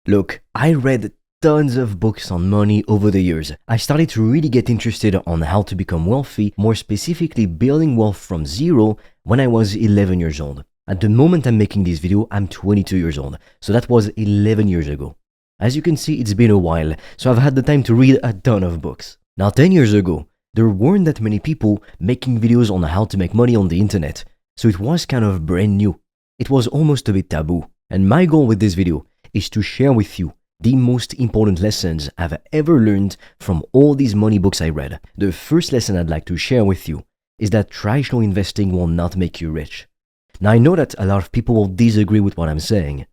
Look, I read tons of books on money over the years. I started to really get interested on how to become wealthy, more specifically building wealth from zero when I was 11 years old. At the moment I'm making this video, I'm 22 years old, so that was 11 years ago. As you can see, it's been a while, so I've had the time to read a ton of books. Now 10 years ago, there weren't that many people making videos on how to make money on the internet, so it was kind of brand new. It was almost a bit taboo. And my goal with this video is to share with you the most important lessons I've ever learned from all these money books I read. The first lesson I'd like to share with you is that traditional investing will not make you rich. Now I know that a lot of people will disagree with what I'm saying.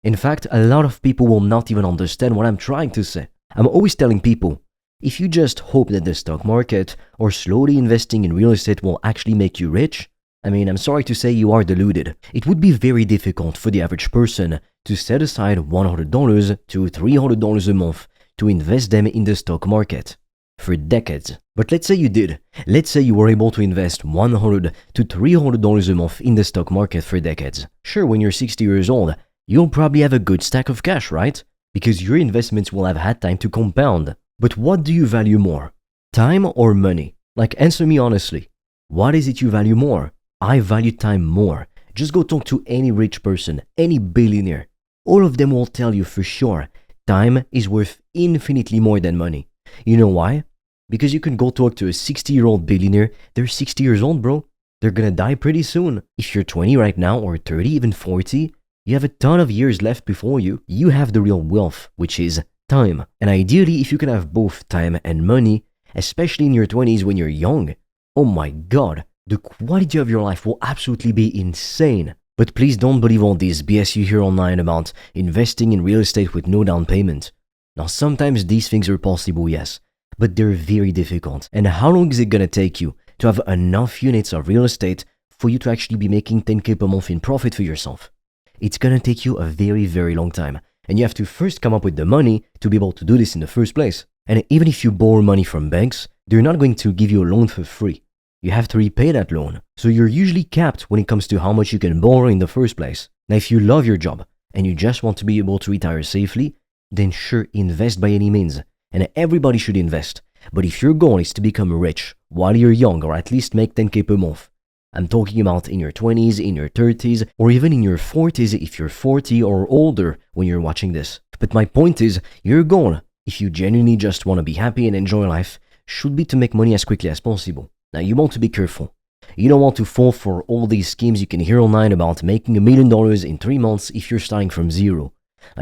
In fact, a lot of people will not even understand what I'm trying to say. I'm always telling people, if you just hope that the stock market or slowly investing in real estate will actually make you rich, I'm sorry to say you are deluded. It would be very difficult for the average person to set aside $100 to $300 a month to invest them in the stock market for decades. But let's say you did. Let's say you were able to invest $100 to $300 a month in the stock market for decades. Sure, when you're 60 years old, you'll probably have a good stack of cash, right? Because your investments will have had time to compound. But what do you value more? Time or money? Answer me honestly. What is it you value more? I value time more. Just go talk to any rich person, any billionaire. All of them will tell you for sure, time is worth infinitely more than money. You know why? Because you can go talk to a 60-year-old billionaire. They're 60 years old, bro. They're gonna die pretty soon. If you're 20 right now, or 30, even 40, you have a ton of years left before you. You have the real wealth, which is time. And ideally, if you can have both time and money, especially in your 20s when you're young, oh my god, the quality of your life will absolutely be insane. But please don't believe all this BS you hear online about investing in real estate with no down payment. Now sometimes these things are possible, yes, but they're very difficult. And how long is it gonna take you to have enough units of real estate for you to actually be making 10K per month in profit for yourself? It's gonna take you a very, very long time. And you have to first come up with the money to be able to do this in the first place. And even if you borrow money from banks, they're not going to give you a loan for free. You have to repay that loan. So you're usually capped when it comes to how much you can borrow in the first place. Now, if you love your job and you just want to be able to retire safely, then sure, invest by any means. And everybody should invest. But if your goal is to become rich while you're young, or at least make 10K per month, I'm talking about in your 20s, in your 30s, or even in your 40s if you're 40 or older when you're watching this. But my point is, your goal, if you genuinely just want to be happy and enjoy life, should be to make money as quickly as possible. Now, you want to be careful. You don't want to fall for all these schemes you can hear online about making $1 million in 3 months if you're starting from zero.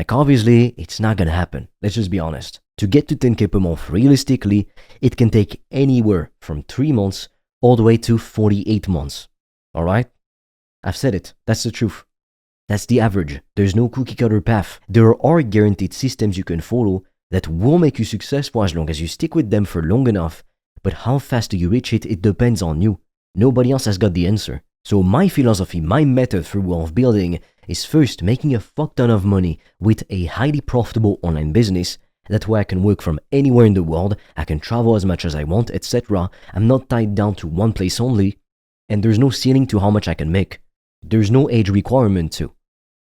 Obviously, it's not gonna happen. Let's just be honest. To get to 10K per month realistically, it can take anywhere from 3 months all the way to 48 months. Alright? I've said it. That's the truth. That's the average. There's no cookie cutter path. There are guaranteed systems you can follow that will make you successful as long as you stick with them for long enough. But how fast do you reach it? It depends on you. Nobody else has got the answer. So my philosophy, my method for wealth building is first making a fuck ton of money with a highly profitable online business. That way I can work from anywhere in the world, I can travel as much as I want, etc. I'm not tied down to one place only, and there's no ceiling to how much I can make. There's no age requirement too.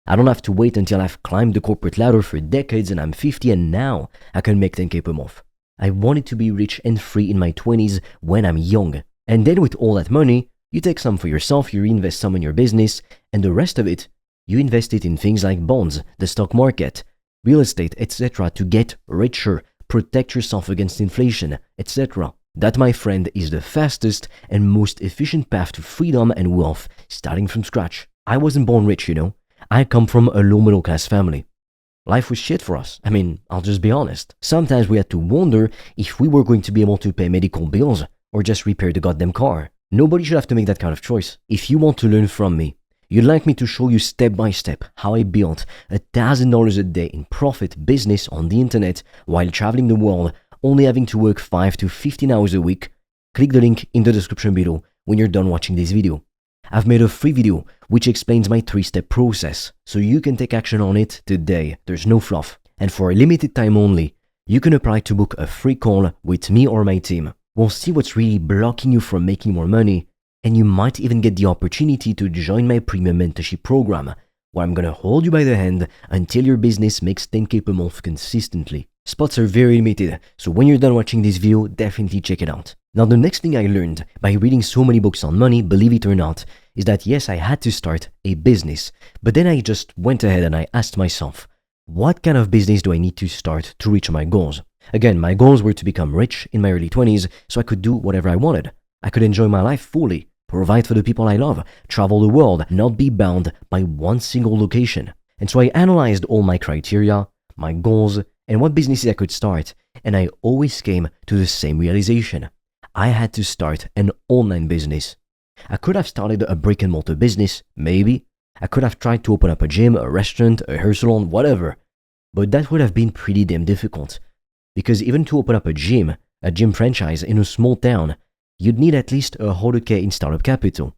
I don't have to wait until I've climbed the corporate ladder for decades and I'm 50 and now I can make 10K per month. I wanted to be rich and free in my 20s when I'm young. And then with all that money, you take some for yourself, you reinvest some in your business, and the rest of it, you invest it in things like bonds, the stock market, real estate, etc. to get richer, protect yourself against inflation, etc. That, my friend, is the fastest and most efficient path to freedom and wealth, starting from scratch. I wasn't born rich, you know. I come from a low middle class family. Life was shit for us. I'll just be honest. Sometimes we had to wonder if we were going to be able to pay medical bills or just repair the goddamn car. Nobody should have to make that kind of choice. If you want to learn from me, you'd like me to show you step by step how I built $1,000 a day in profit business on the internet while traveling the world, only having to work 5 to 15 hours a week, click the link in the description below when you're done watching this video. I've made a free video which explains my 3-step process, so you can take action on it today. There's no fluff. And for a limited time only, you can apply to book a free call with me or my team. We'll see what's really blocking you from making more money, and you might even get the opportunity to join my premium mentorship program, where I'm gonna hold you by the hand until your business makes 10k per month consistently. Spots are very limited, so when you're done watching this video, definitely check it out. Now, the next thing I learned by reading so many books on money, believe it or not, is that yes, I had to start a business, but then I just went ahead and I asked myself, what kind of business do I need to start to reach my goals? Again, my goals were to become rich in my early 20s so I could do whatever I wanted. I could enjoy my life fully, provide for the people I love, travel the world, not be bound by one single location. And so I analyzed all my criteria, my goals, and what businesses I could start, and I always came to the same realization. I had to start an online business. I could have started a brick and mortar business, maybe. I could have tried to open up a gym, a restaurant, a hair salon, whatever. But that would have been pretty damn difficult. Because even to open up a gym franchise in a small town, you'd need at least 100k in startup capital.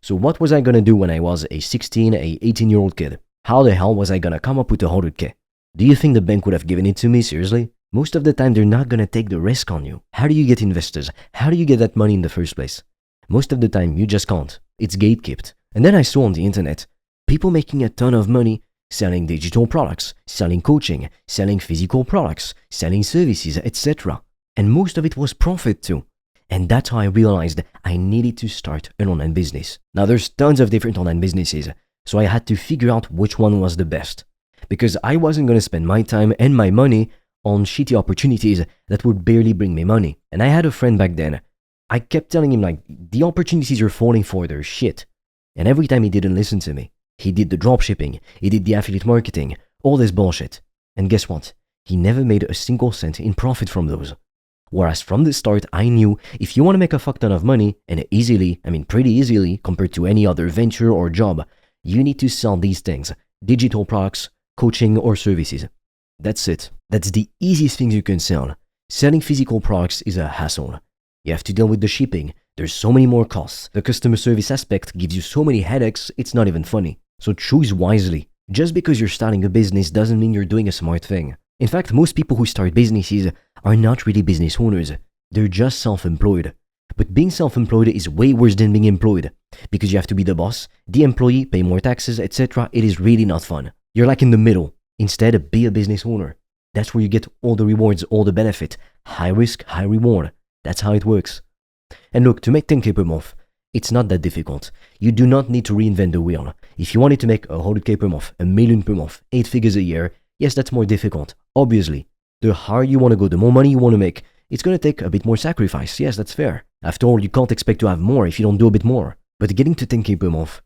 So what was I gonna do when I was a 18-year-old kid? How the hell was I gonna come up with 100k? Do you think the bank would have given it to me, seriously? Most of the time, they're not gonna take the risk on you. How do you get investors? How do you get that money in the first place? Most of the time, you just can't. It's gatekept. And then I saw on the internet, people making a ton of money selling digital products, selling coaching, selling physical products, selling services, etc. And most of it was profit too. And that's how I realized I needed to start an online business. Now, there's tons of different online businesses, so I had to figure out which one was the best. Because I wasn't going to spend my time and my money on shitty opportunities that would barely bring me money. And I had a friend back then. I kept telling him, like, the opportunities you're falling for, they're shit. And every time he didn't listen to me. He did the dropshipping, he did the affiliate marketing, all this bullshit. And guess what? He never made a single cent in profit from those. Whereas from the start, I knew if you want to make a fuck ton of money, and easily, pretty easily, compared to any other venture or job, you need to sell these things, digital products, coaching, or services. That's it. That's the easiest things you can sell. Selling physical products is a hassle. You have to deal with the shipping. There's so many more costs. The customer service aspect gives you so many headaches, it's not even funny. So choose wisely. Just because you're starting a business doesn't mean you're doing a smart thing. In fact, most people who start businesses are not really business owners. They're just self-employed. But being self-employed is way worse than being employed. Because you have to be the boss, the employee, pay more taxes, etc. It is really not fun. You're like in the middle. Instead, be a business owner. That's where you get all the rewards, all the benefit. High risk, high reward. That's how it works. And look, to make 10k per month, it's not that difficult. You do not need to reinvent the wheel. If you wanted to make 100k per month, 1 million per month, 8 figures a year, yes, that's more difficult. Obviously, the higher you want to go, the more money you want to make, it's going to take a bit more sacrifice. Yes, that's fair. After all, you can't expect to have more if you don't do a bit more. But getting to 10k per month,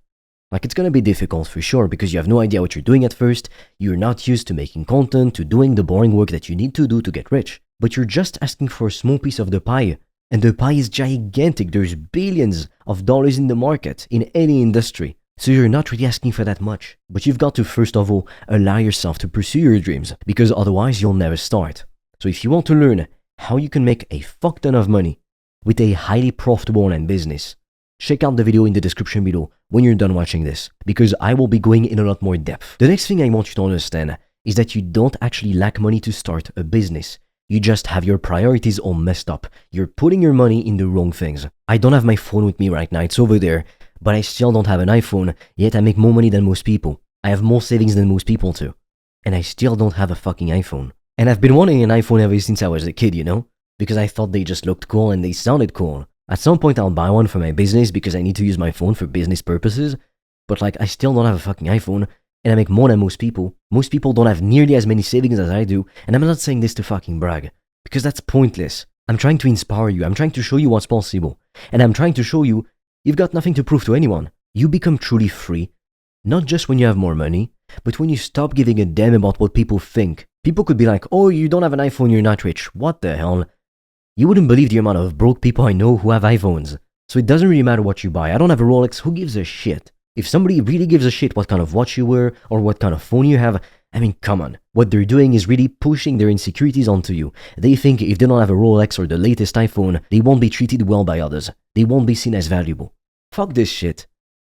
it's going to be difficult for sure because you have no idea what you're doing at first. You're not used to making content, to doing the boring work that you need to do to get rich. But you're just asking for a small piece of the pie. And the pie is gigantic. There's billions of dollars in the market, in any industry. So you're not really asking for that much. But you've got to first of all allow yourself to pursue your dreams, because otherwise you'll never start. So if you want to learn how you can make a fuck ton of money with a highly profitable online business, check out the video in the description below when you're done watching this, because I will be going in a lot more depth. The next thing I want you to understand is that you don't actually lack money to start a business. You just have your priorities all messed up. You're putting your money in the wrong things. I don't have my phone with me right now, it's over there, but I still don't have an iPhone, yet I make more money than most people. I have more savings than most people too. And I still don't have a fucking iPhone. And I've been wanting an iPhone ever since I was a kid, you know? Because I thought they just looked cool and they sounded cool. At some point I'll buy one for my business because I need to use my phone for business purposes, but I still don't have a fucking iPhone. And I make more than most people. Most people don't have nearly as many savings as I do. And I'm not saying this to fucking brag, because that's pointless. I'm trying to inspire you. I'm trying to show you what's possible. And I'm trying to show you you've got nothing to prove to anyone. You become truly free, not just when you have more money, but when you stop giving a damn about what people think. People could be like, oh, you don't have an iPhone, you're not rich. What the hell? You wouldn't believe the amount of broke people I know who have iPhones. So it doesn't really matter what you buy. I don't have a Rolex. Who gives a shit? If somebody really gives a shit what kind of watch you wear or what kind of phone you have, come on. What they're doing is really pushing their insecurities onto you. They think if they don't have a Rolex or the latest iPhone, they won't be treated well by others. They won't be seen as valuable. Fuck this shit.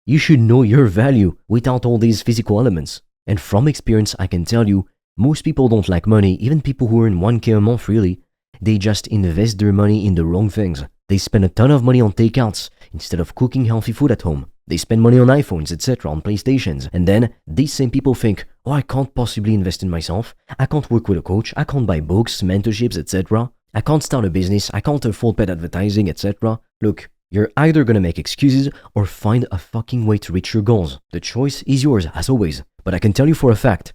You should know your value without all these physical elements. And from experience, I can tell you, most people don't lack money, even people who earn 1k a month really. They just invest their money in the wrong things. They spend a ton of money on takeouts instead of cooking healthy food at home. They spend money on iPhones, etc., on PlayStations. And then these same people think, oh, I can't possibly invest in myself. I can't work with a coach. I can't buy books, mentorships, etc. I can't start a business. I can't afford paid advertising, etc. Look, you're either gonna make excuses or find a fucking way to reach your goals. The choice is yours, as always. But I can tell you for a fact,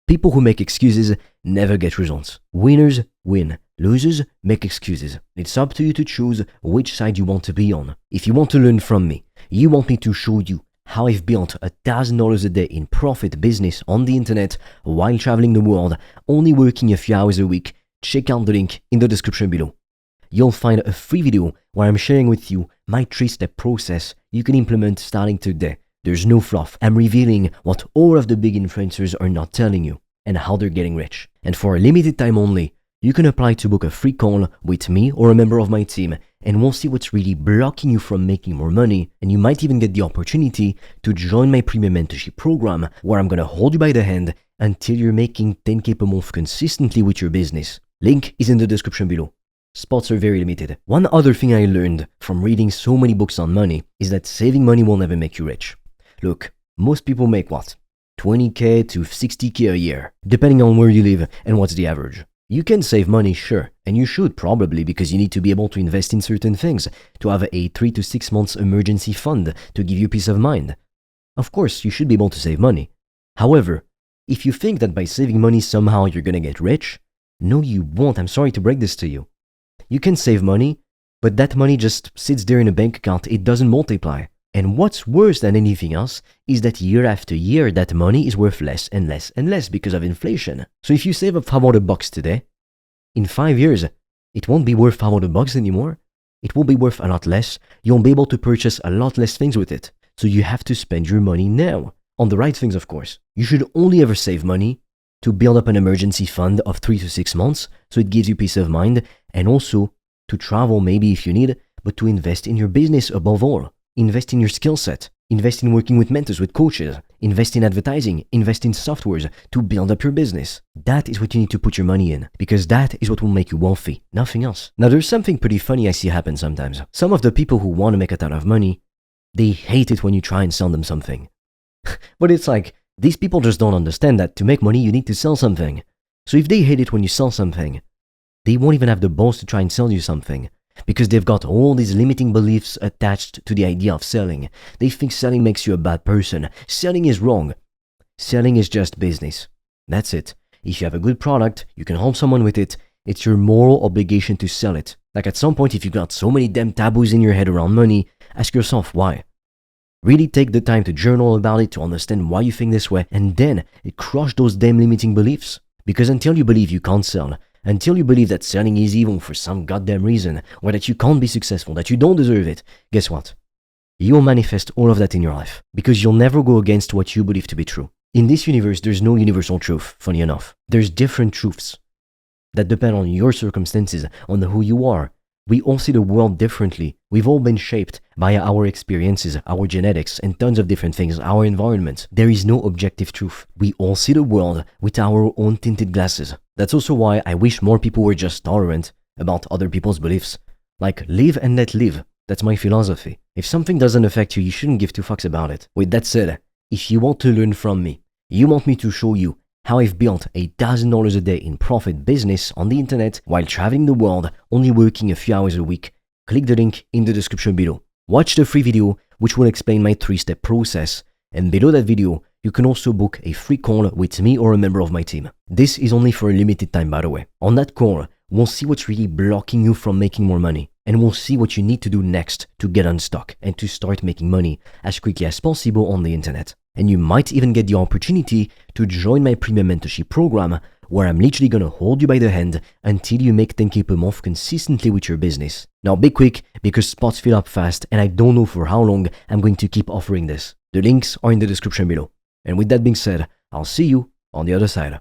people who make excuses never get results. Winners win. Losers make excuses. It's up to you to choose which side you want to be on. If you want to learn from me, you want me to show you how I've built $1,000 a day in profit business on the internet while traveling the world, only working a few hours a week, check out the link in the description below. You'll find a free video where I'm sharing with you my 3-step process you can implement starting today. There's no fluff. I'm revealing what all of the big influencers are not telling you and how they're getting rich. And for a limited time only, you can apply to book a free call with me or a member of my team, and we'll see what's really blocking you from making more money. And you might even get the opportunity to join my premium mentorship program, where I'm gonna hold you by the hand until you're making 10K per month consistently with your business. Link is in the description below. Spots are very limited. One other thing I learned from reading so many books on money is that saving money will never make you rich. Look, most people make what? 20K to 60K a year, depending on where you live and what's the average. You can save money, sure, and you should probably, because you need to be able to invest in certain things, to have a 3 to 6 months emergency fund to give you peace of mind. Of course, you should be able to save money. However, if you think that by saving money somehow you're gonna get rich, no you won't. I'm sorry to break this to you. You can save money, but that money just sits there in a bank account. It doesn't multiply. And what's worse than anything else is that year after year, that money is worth less and less and less because of inflation. So if you save up $500 today, in 5 years, it won't be worth $500 anymore. It will be worth a lot less. You won't be able to purchase a lot less things with it. So you have to spend your money now. On the right things, of course. You should only ever save money to build up an emergency fund of 3 to 6 months, so it gives you peace of mind, and also to travel maybe if you need, but to invest in your business above all. Invest in your skill set, invest in working with mentors, with coaches, invest in advertising, invest in softwares to build up your business. That is what you need to put your money in, because that is what will make you wealthy, nothing else. Now there's something pretty funny I see happen sometimes. Some of the people who want to make a ton of money, they hate it when you try and sell them something. But it's like, these people just don't understand that to make money you need to sell something. So if they hate it when you sell something, they won't even have the balls to try and sell you something. Because they've got all these limiting beliefs attached to the idea of selling. They think selling makes you a bad person. Selling is wrong. Selling is just business. That's it. If you have a good product, you can help someone with it, it's your moral obligation to sell it. Like at some point, if you've got so many damn taboos in your head around money, ask yourself why. Really take the time to journal about it to understand why you think this way, and then crush those damn limiting beliefs. Because until you believe you can't sell, until you believe that selling is evil for some goddamn reason, or that you can't be successful, that you don't deserve it, guess what? You'll manifest all of that in your life, because you'll never go against what you believe to be true. In this universe, there's no universal truth, funny enough. There's different truths that depend on your circumstances, on who you are. We all see the world differently. We've all been shaped by our experiences, our genetics, and tons of different things, our environment. There is no objective truth. We all see the world with our own tinted glasses. That's also why I wish more people were just tolerant about other people's beliefs. Like, live and let live. That's my philosophy. If something doesn't affect you, you shouldn't give two fucks about it. With that said, if you want to learn from me, you want me to show you how I've built $1,000 a day in profit business on the internet while traveling the world, only working a few hours a week, click the link in the description below. Watch the free video, which will explain my 3-step process. And below that video, you can also book a free call with me or a member of my team. This is only for a limited time, by the way. On that call, we'll see what's really blocking you from making more money. And we'll see what you need to do next to get unstuck and to start making money as quickly as possible on the internet. And you might even get the opportunity to join my premium mentorship program, where I'm literally gonna hold you by the hand until you make 10K per month consistently with your business. Now be quick, because spots fill up fast and I don't know for how long I'm going to keep offering this. The links are in the description below. And with that being said, I'll see you on the other side.